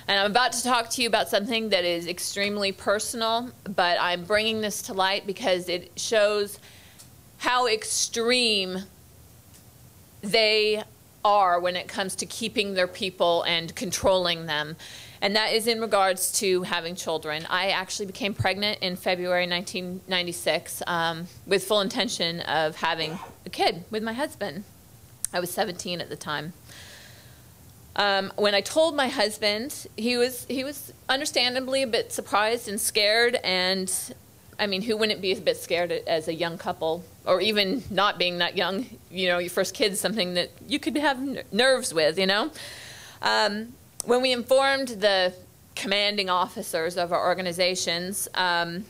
And I'm about to talk to you about something that is extremely personal, but I'm bringing this to light because it shows how extreme they are when it comes to keeping their people and controlling them. And that is in regards to having children. I actually became pregnant in February 1996 with full intention of having a kid with my husband. I was 17 at the time. When I told my husband, he was understandably a bit surprised and scared, and I mean, who wouldn't be a bit scared as a young couple, or even not being that young? You know, your first kid's something that you could have nerves with, you know? When we informed the commanding officers of our organizations, I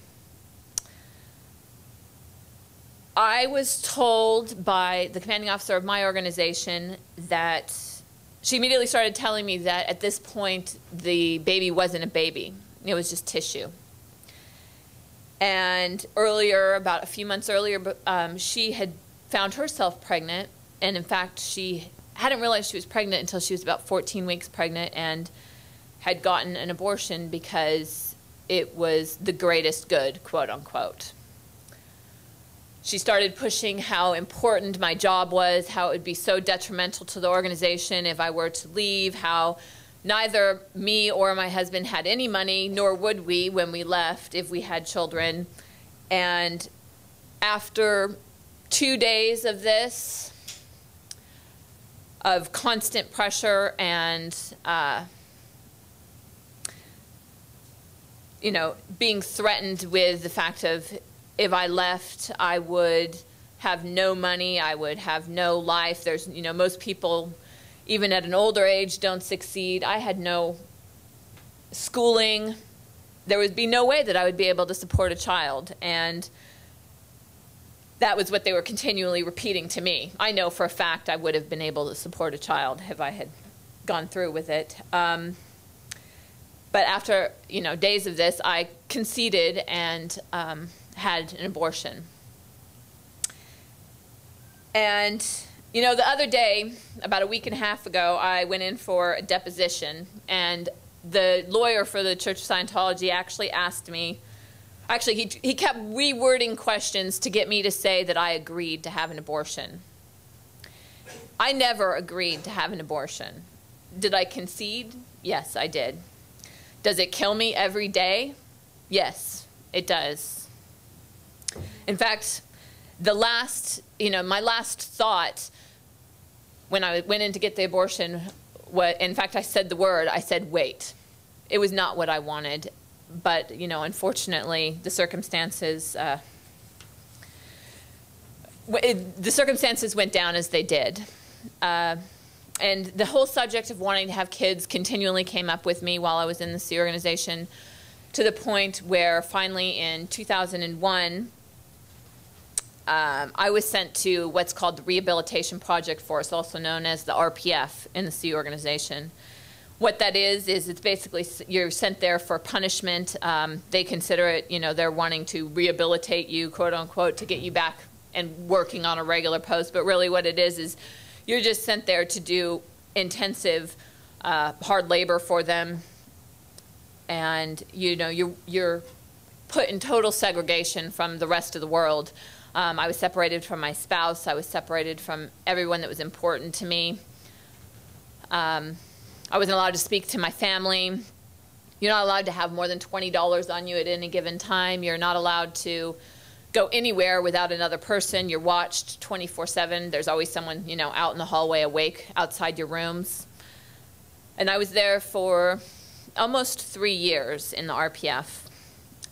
was told by the commanding officer of my organization that she immediately started telling me that at this point the baby wasn't a baby. It was just tissue. And earlier, about a few months earlier, she had found herself pregnant, and in fact she hadn't realized she was pregnant until she was about 14 weeks pregnant and had gotten an abortion because it was the greatest good, quote unquote. She started pushing how important my job was, how it would be so detrimental to the organization if I were to leave, how neither me or my husband had any money, nor would we when we left if we had children. And after 2 days of this, of constant pressure and, you know, being threatened with the fact of if I left, I would have no money, I would have no life. There's, you know, most people, even at an older age, don't succeed. I had no schooling. There would be no way that I would be able to support a child. And that was what they were continually repeating to me. I know for a fact I would have been able to support a child if I had gone through with it. But after, you know, days of this, I conceded and had an abortion. And, you know, the other day, about a week and a half ago, I went in for a deposition, and the lawyer for the Church of Scientology actually asked me, actually he kept rewording questions to get me to say that I agreed to have an abortion. I never agreed to have an abortion. Did I concede? Yes, I did. Does it kill me every day? Yes, it does. In fact, the last, you know, my last thought when I went in to get the abortion, in fact, I said the word, I said, wait. It was not what I wanted, but, you know, unfortunately, the circumstances went down as they did. And the whole subject of wanting to have kids continually came up with me while I was in the Sea organization, to the point where finally in 2001, I was sent to what's called the Rehabilitation Project Force, also known as the RPF in the Sea organization. What that is it's basically you're sent there for punishment. They consider it, you know, they're wanting to rehabilitate you, quote unquote, to get you back and working on a regular post. But really what it is you're just sent there to do intensive, hard labor for them. And, you know, you're put in total segregation from the rest of the world. I was separated from my spouse. I was separated from everyone that was important to me. I wasn't allowed to speak to my family. You're not allowed to have more than $20 on you at any given time. You're not allowed to go anywhere without another person. You're watched 24/7. There's always someone, you know, out in the hallway awake outside your rooms. And I was there for almost 3 years in the RPF.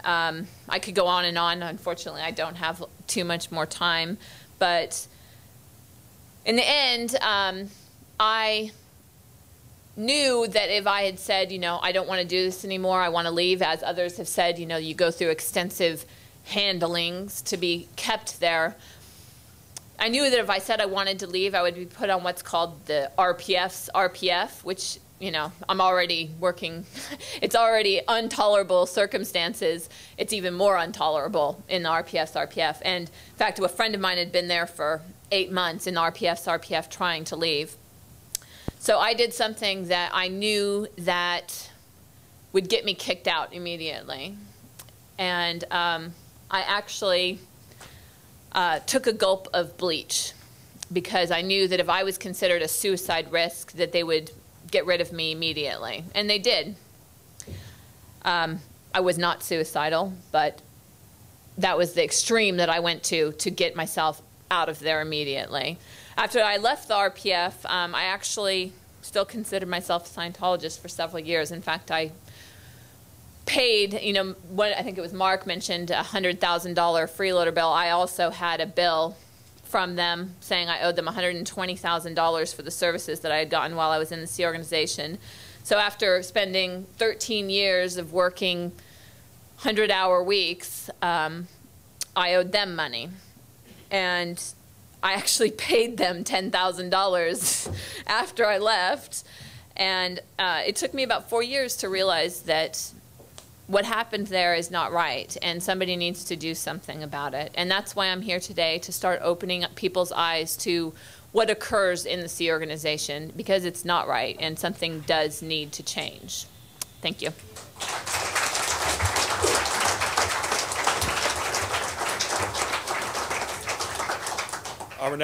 I could go on and on. Unfortunately, I don't have too much more time. But in the end, I knew that if I had said, you know, I don't want to do this anymore, I want to leave, as others have said, you know, you go through extensive handlings to be kept there. I knew that if I said I wanted to leave, I would be put on what's called the RPF's RPF, which, you know, I'm already working. It's already intolerable circumstances. It's even more intolerable in the RPF's RPF. And in fact, a friend of mine had been there for 8 months in the RPF's RPF trying to leave. So I did something that I knew that would get me kicked out immediately. And I actually took a gulp of bleach because I knew that if I was considered a suicide risk, that they would get rid of me immediately. And they did. I was not suicidal, but that was the extreme that I went to get myself out of there immediately. After I left the RPF, I actually still considered myself a Scientologist for several years. In fact, I paid, you know, what I think it was Mark mentioned, a $100,000 freeloader bill. I also had a bill from them saying I owed them $120,000 for the services that I had gotten while I was in the Sea organization. So after spending 13 years of working 100-hour weeks, I owed them money. And I actually paid them $10,000 after I left. And it took me about 4 years to realize that what happened there is not right, and somebody needs to do something about it. And that's why I'm here today, to start opening up people's eyes to what occurs in the Sea organization, because it's not right, and something does need to change. Thank you.